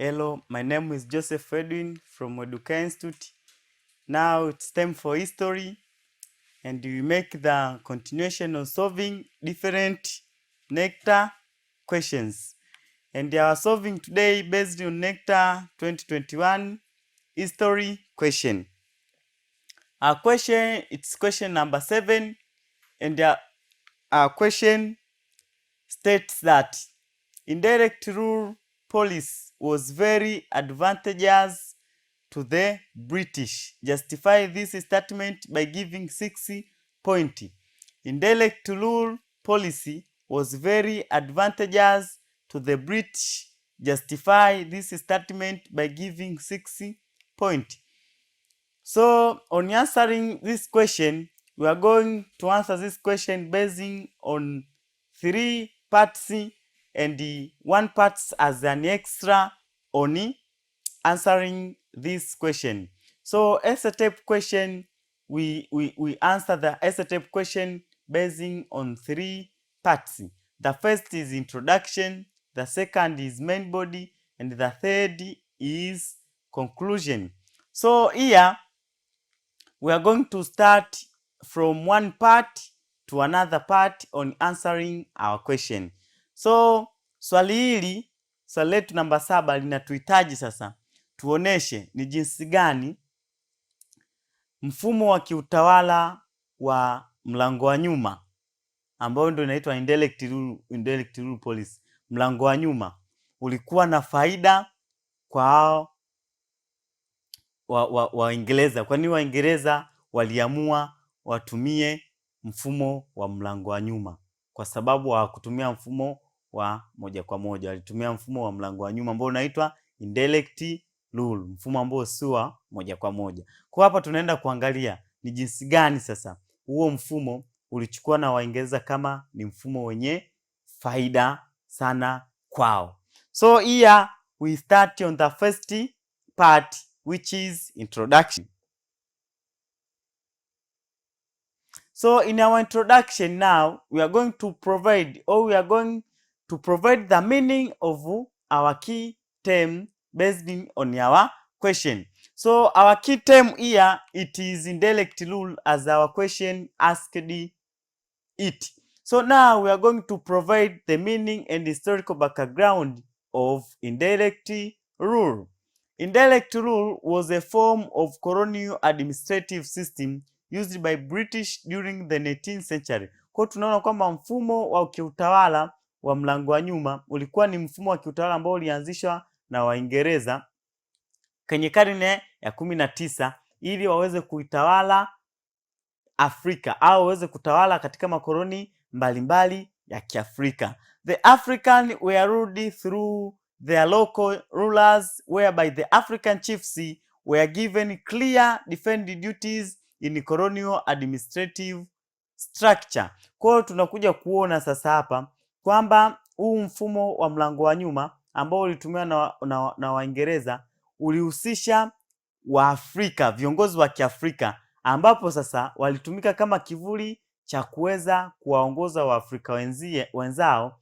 Hello, my name is Joseph Edwin from Educa Institute. Now it's time for history, and we make the continuation of solving different Necta questions. And we are solving today based on Necta 2021 history question. Our question, it's question number 7, and our question states that indirect rule policy was very advantageous to the British. Justify this statement by giving 6 points. Indirect rule policy was very advantageous to the British. Justify this statement by giving 6 points. So, on answering this question, we are going to answer this question basing on 3 parts and 1 part as an extra on answering this question. So essay type question, we answer the essay type question basing on 3 parts. The first is introduction, the second is main body, and the third is conclusion. So here we are going to start from one part to another part on answering our question. So swali letu namba 7 linatuhitaji sasa tuoneshe ni jinsi gani mfumo wa kiutawala wa mlango wa nyuma ambao ndio inaitwa indirect rule policy, mlango wa nyuma ulikuwa na faida kwa Waingereza. Kwa nini Waingereza waliamua watumie mfumo wa mlango wa nyuma? Kwa sababu hawakutumia mfumo wa moja kwa moja, walitumia mfumo wa mlango wa nyuma ambao unaitwa indirect rule, mfumo ambao sio wa moja kwa moja. Kwa hapa tunaenda kuangalia ni jinsi gani sasa huo mfumo ulichukua na Waingereza kama ni mfumo wenye faida sana kwao. So here we start on the first part, which is introduction. So in our introduction now, we are going to provide the meaning of our key term based on our question. So our key term here, it is indirect rule as our question asked it. So now we are going to provide the meaning and historical background of indirect rule. Indirect rule was a form of colonial administrative system used by British during the 19th century. Kwa tunaona kwamba mfumo wa kiutawala wa mlango wa nyuma ulikuwa ni mfumo wa kiutawala ambao ulianzishwa na Waingereza kwenye karne ya 19 ili waweze kuitawala Afrika au waweze kutawala katika makoloni mbalimbali ya Kiafrika. The African were ruled through their local rulers, whereby the African chiefs were given clear defined duties in colonial administrative structure. Kwa hiyo tunakuja kuona sasa hapa kwamba huu mfumo wa mlango wa nyuma ambao ulitumiwa na Waingereza ulihusisha Waafrika, viongozi wa Kiafrika, ambapo sasa walitumika kama kivuli cha kuweza kuwaongoza Waafrika wenzao,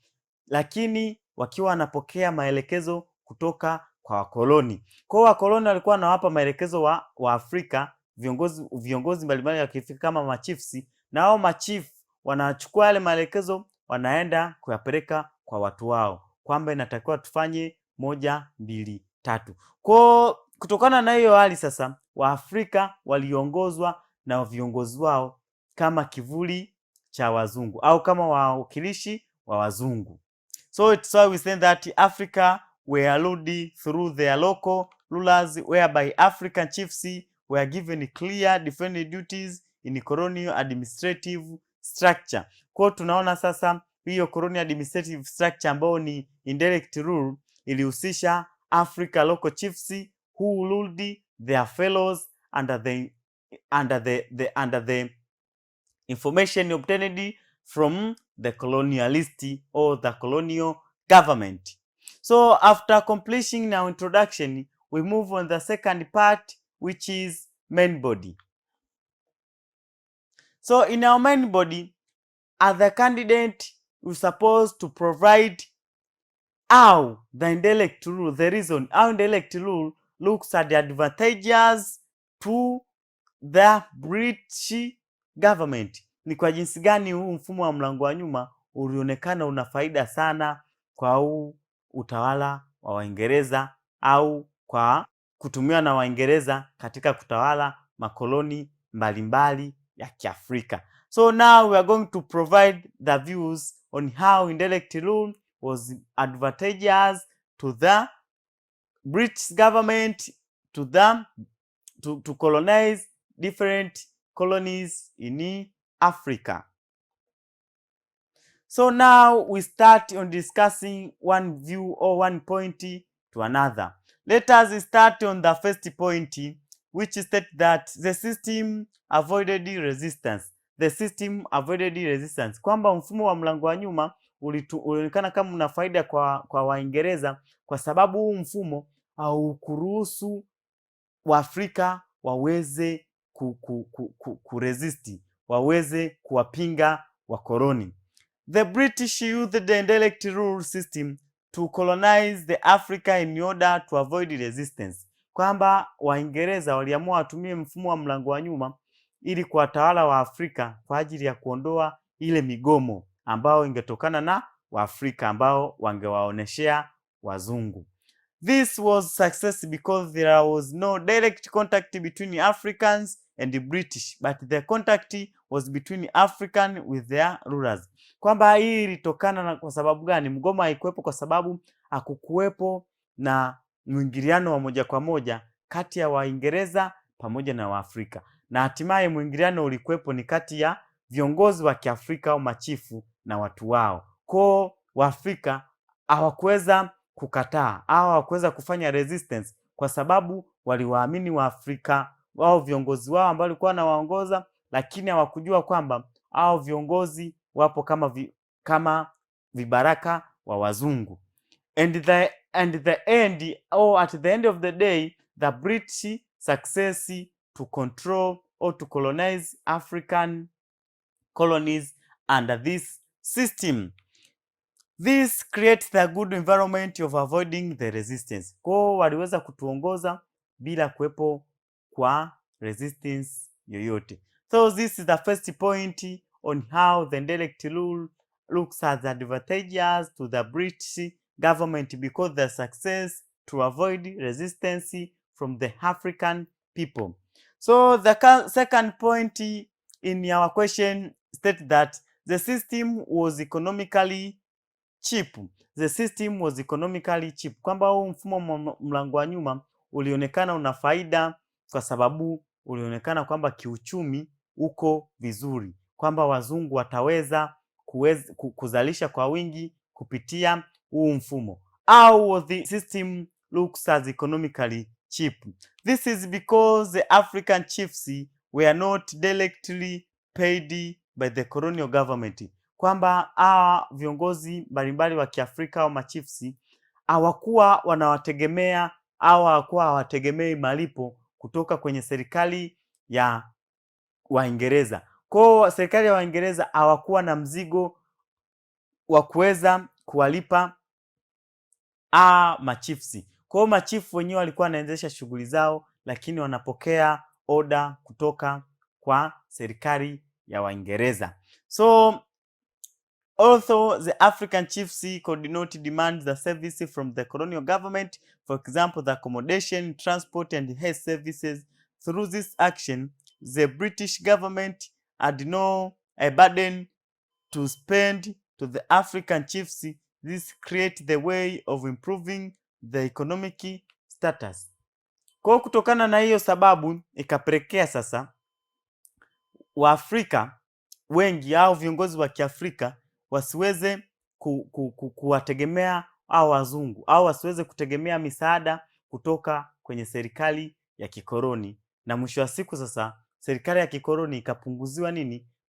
lakini wakiwa wanapokea maelekezo kutoka kwa wakoloni. Kwa hiyo wakoloni walikuwa wanawapa maelekezo wa Afrika, viongozi mbalimbali wa Kiafrika kama machiefs, na hao machief wanachukua yale maelekezo wanaenda kuyapeleka kwa watu wao kwamba inatakiwa tufanye 1, 2, 3. Kwa kutokana na hiyo hali sasa Waafrika waliongozwa na viongozi wao kama kivuli cha wazungu au kama wawakilishi wa wazungu. So it's why we say that Africa were ruled through their local rulers, whereby African chiefs were given clear defined duties in colonial administrative structure. Kwa tunaona sasa hiyo colonial administrative structure ambayo ni indirect rule ilihusisha Africa local chiefs who ruled their fellows under the information obtained from the colonialist or the colonial government. So after accomplishing our introduction, we move on the second part, which is main body. So in our main body, as the candidate, we're supposed to provide How the indirect rule, the reason how indirect rule looks at the advantages to the British government, ni kwa jinsi gani huu mfumo wa mlango wa nyuma ulionekana una faida sana kwa huu utawala wa Waingereza au kwa kutumiwa na Waingereza katika kutawala makoloni mbalimbali ya Kiafrika. So now we are going to provide the views on how indirect rule was advantageous to the British government to colonize different colonies in Africa. So now we start on discussing one view or one point to another. Let us start on the first point, which states that the system avoided resistance. The system avoided resistance, kwamba mfumo wa mlango wa nyuma ulionekana kama una faida kwa Waingereza kwa sababu huu mfumo haukuruhusu Waafrika waweze kuresist, waweze kuwapinga wakoloni. The British used the indirect rule system to colonize the Africa in order to avoid resistance, kwamba Waingereza waliamua watumie mfumo wa mlango wa nyuma ili kuwatawala wa Afrika kwa ajili ya kuondoa ile migomo ambao ingetokana na Waafrika ambao wangewaoneshea wazungu. This was success because there was no direct contact between Africans and the British, but the contact was between African with their rulers. Kwamba hii ilitokana na kwa sababu gani? Mgomo haikuwepo kwa sababu hakukuwepo na mwingiliano wa moja kwa moja kati ya Waingereza pamoja na Waafrika, na hatimaye mwingiliano ulikuwepo ni kati ya viongozi wa Kiafrika au machifu na watu wao. Kwa Waafrika hawakuweza kukataa au hawakuweza kufanya resistance kwa sababu waliwaamini Waafrika wao viongozi wao ambao walikuwa wanawaongoza, lakini hawakujua kwamba hao viongozi wapo kama vibaraka wa wazungu. At the end of the day, the British success to control or to colonize African colonies under this system. This creates the good environment of avoiding the resistance. Kwa waliweza kutuongoza bila kuwepo kwa resistance yoyote. So this is the first point on how the indirect rule looks at the advantages to the British government because the success to avoid resistance from the African people. So the second point in our question states that the system was economically cheap. The system was economically cheap, kwamba huu mfumo mlango wa nyuma ulionekana una faida kwa sababu ulionekana kwamba kiuchumi uko vizuri, kwamba wazungu wataweza kuzalisha kwa wingi kupitia huu mfumo. How the system looks as economically cheap? This is because the African chiefs were not directly paid by the colonial government, kwamba viongozi mbalimbali wa Kiafrika au machiefs hawakuwa wanawategemea au hawakuwa hawategemei malipo kutoka kwenye serikali ya Waingereza. Kwa serikali ya Waingereza hawakuwa na mzigo wa kuweza kuwalipa machiefs. Kwa machifu wenyewe walikuwa wanaendesha shughuli zao, lakini wanapokea oda kutoka kwa serikali ya Waingereza. So although the African chiefs could not demand the service from the colonial government, for example, the accommodation, transport, and health services, through this action, the British government had no burden to spend to the African chiefs. This create the way of improving the economic status. Kwa kutokana na hiyo sababu ikapelekea sasa Waafrika wengi au viongozi wa Kiafrika wasiweze kuwategemea au wazungu au wasiweze kutegemea misaada kutoka kwenye serikali ya kikoloni, na mwisho wa siku sasa serikali ya kikoloni ikapunguziwa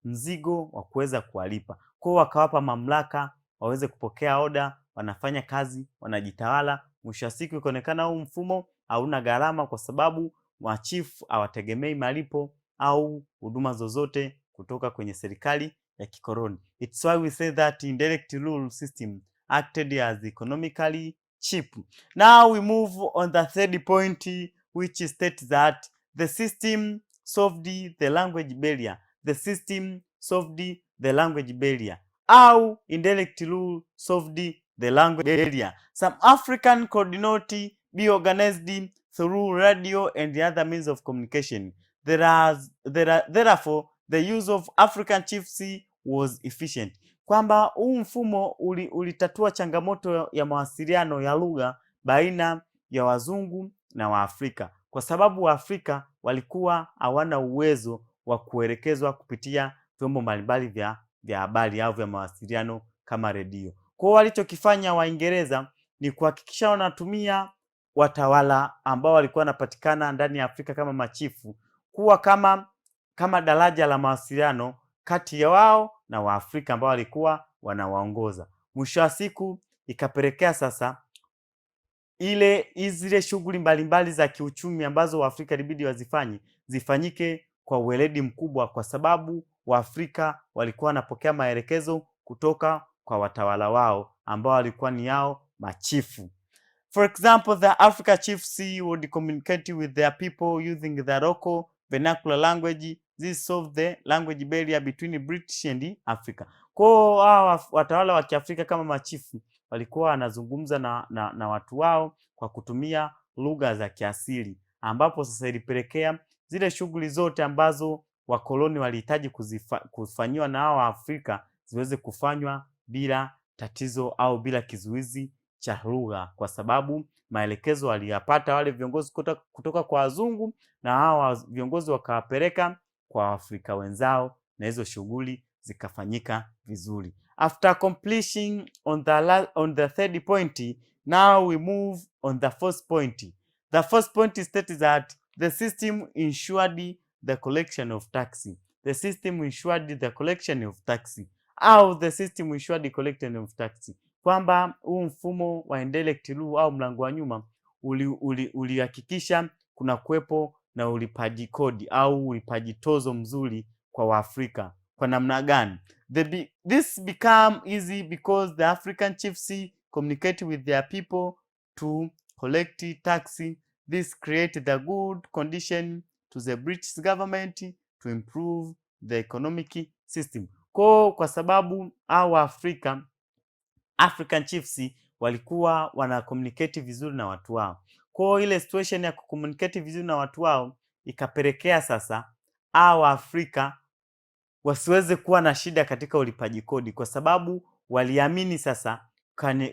mzigo wa kuweza kuwalipa. Kwa wakawapa mamlaka waweze kupokea oda, wanafanya kazi, wanajitawala. Mwisho wa siku ikaonekana huu mfumo hauna gharama kwa sababu machifu hawategemei malipo au huduma zozote kutoka kwenye serikali ya kikoloni. It's why we say that indirect rule system acted as economically cheap. Now we move on the third point, which states that the system solved the language barrier. The system solved the language barrier. How indirect rule solved the language barrier? Some African could not be organized through radio and the other means of communication. Therefore, the use of African chiefs was efficient. Kwamba huu mfumo ulitatua changamoto ya mawasiliano ya lugha baina ya wazungu na Waafrika, kwa sababu Waafrika walikuwa hawana uwezo wa kuelekezwa kupitia vyombo mbalimbali vya habari au vya mawasiliano kama redio. Kwa hiyo walichokifanya Waingereza ni kuhakikisha wanatumia watawala ambao walikuwa wanapatikana ndani ya Afrika kama machifu kuwa kama daraja la mawasiliano kati ya wao na Waafrika ambao walikuwa wanawaongoza. Mwisho wa siku ikapelekea sasa zile shughuli mbalimbali za kiuchumi ambazo Waafrika ilibidi zifanyike kwa uweledi mkubwa, kwa sababu Waafrika walikuwa wanapokea maelekezo kutoka kwa watawala wao ambao walikuwa ni yao machifu. For example, the African chiefs would communicate with their people using the local vernacular language. This solved the language barrier between British and Africa. Kwa hao watawala wa Kiafrika kama machifu walikuwa wanazungumza na watu wao kwa kutumia lugha za kiasili, ambapo sasa ilipelekea zile shughuli zote ambazo wakoloni walihitaji kufanyiwa na hao Afrika ziweze kufanywa bila tatizo au bila kizuizi cha lugha, kwa sababu maelekezo waliyapata wale viongozi kutoka kwa wazungu, na hao viongozi wakawapeleka kwa Afrika wenzao na hizo shughuli zikafanyika vizuri. After completing on the third point, now we move on the fourth point. The first point states that the system ensured the collection of tax. The system ensured the collection of tax. How the system ensured the collection of tax? Kwamba huu mfumo wa indirect rule au mlango wa nyuma ulihakikisha kuna kuwepo na ulipaji kodi au ulipaji tozo mzuri kwa Waafrika. Kwa namna gani? This become easy because the African chiefs communicate with their people to collect tax. This created the good condition to the British government to improve the economic system. Kwa sababu hao African chiefs walikuwa wana communicate vizuri na watu wao. Kwa ile situation ya kucommunicate vizuri na watu wao ikapelekea sasa hao Afrika wasiweze kuwa na shida katika ulipaji kodi, kwa sababu waliamini sasa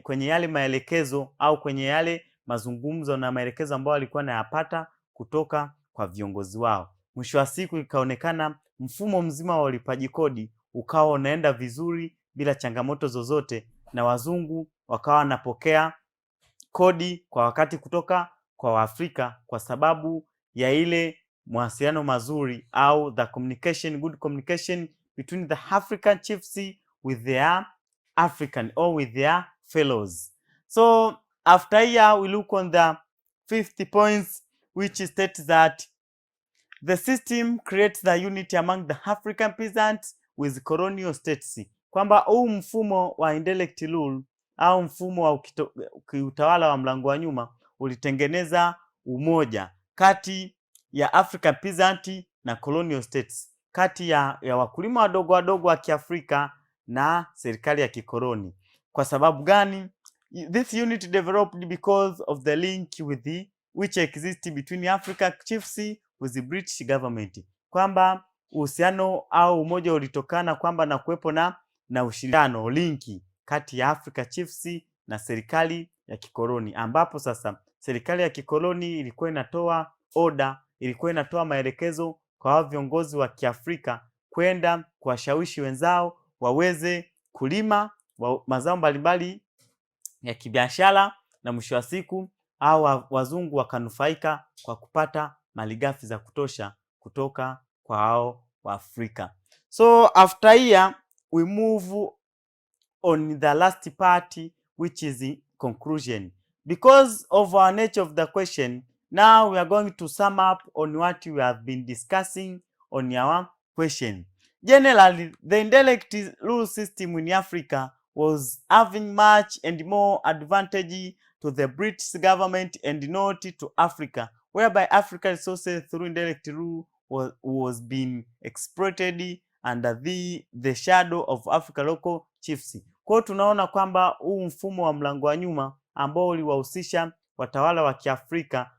kwenye yale maelekezo au kwenye yale mazungumzo na maelekezo ambayo walikuwa nayapata kutoka kwa viongozi wao. Mwisho wa siku ikaonekana mfumo mzima wa ulipaji kodi ukawa unaenda vizuri bila changamoto zozote, na wazungu wakawa wanapokea kodi kwa wakati kutoka kwa Waafrika kwa sababu ya ile mawasiliano mazuri au good communication between the African chiefs with their African or with their fellows. So after here we look on the fifth point, which states that the system creates the unity among the African peasants with colonial states. Kwamba huu mfumo wa indirect rule au mfumo wa kiutawala wa mlango wa nyuma ulitengeneza umoja kati ya African peasant na colonial states, kati ya wakulima wadogo wa Kiafrika na serikali ya kikoloni. Kwa sababu gani? This unity developed because of the link which exists between African chiefs with the British government. Kwamba uhusiano au umoja ulitokana kwamba na kuwepo na ushirikiano, linki kati ya Africa chiefs na serikali ya kikoloni, ambapo sasa serikali ya kikoloni ilikuwa inatoa order, ilikuwa inatoa maelekezo kwa viongozi wa Kiafrika kwenda kuwashawishi wenzao waweze kulima mazao mbalimbali ya kibiashara, na mwisho wa siku hao wazungu wakanufaika kwa kupata malighafi za kutosha kutoka kwa hao wa Afrika. So after here we move on the last part, which is the conclusion. Because of our nature of the question, now we are going to sum up on what we have been discussing on our question. Generally, the indirect rule system in Africa was having much and more advantage to the British government and not to Africa, whereby African resources through indirect rule was being exploited under the shadow of Africa local chiefs. Kwa hiyo tunaona kwamba huu mfumo wa mlango wa nyuma ambao uliwahusisha watawala wa Kiafrika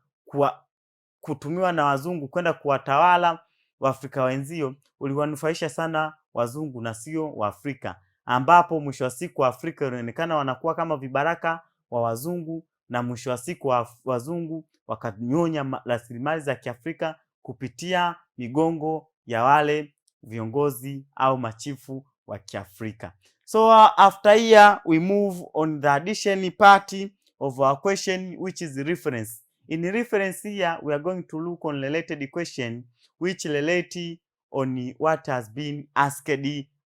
kutumiwa na wazungu kwenda kuwatawala Waafrika wenzio uliwanufaisha sana wazungu na sio Waafrika, ambapo mwisho wa siku Waafrika wanaonekana wanakuwa kama vibaraka wa wazungu, na mwisho wa siku wazungu wakanyonya rasilimali za Kiafrika kupitia migongo ya wale viongozi au machifu wa Kiafrika. So after here we move on the addition part of our question, which is reference. In reference here we are going to look on related question which relate on what has been asked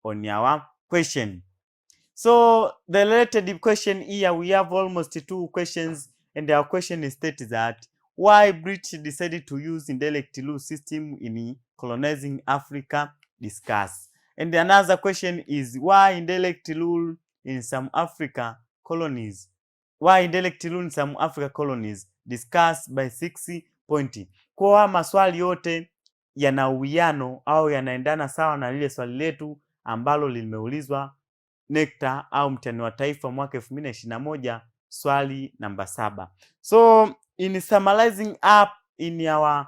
on our question. So the related question here we have almost 2 questions, and our question states that why British decided to use indirect rule system in colonizing Africa, discuss. And another question is why indirect rule in some Africa colonies, discussed by 6 point. Kwa maswali yote yana uwiano au yanaendana sawa na lile swali letu ambalo limeulizwa Necta au mtihani wa taifa mwaka 2021 swali namba 7. So in summarizing up in our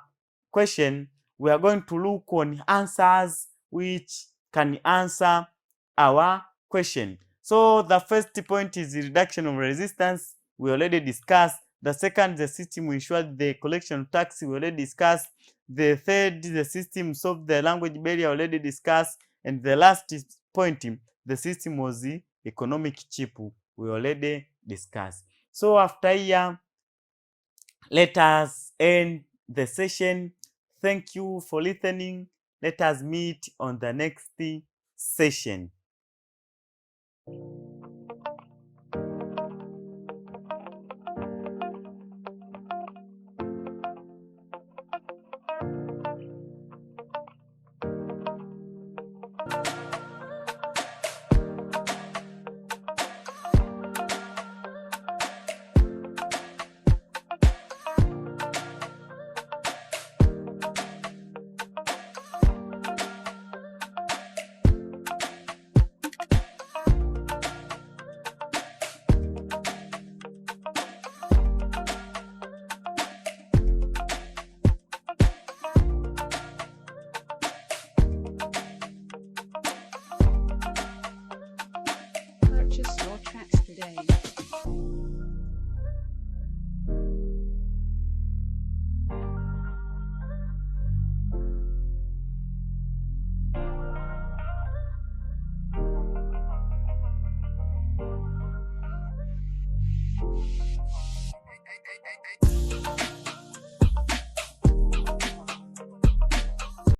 question, we are going to look on answers which can answer our question. So the first point is the reduction of resistance, we already discussed. The second, the system ensured the collection of tax, we already discussed. The third, the system solved the language barrier, already discussed. And the last point, the system was the economic cheap, we already discussed. So after here, let us end the session. Thank you for listening. Let us meet on the next session. Purchase your tracks today.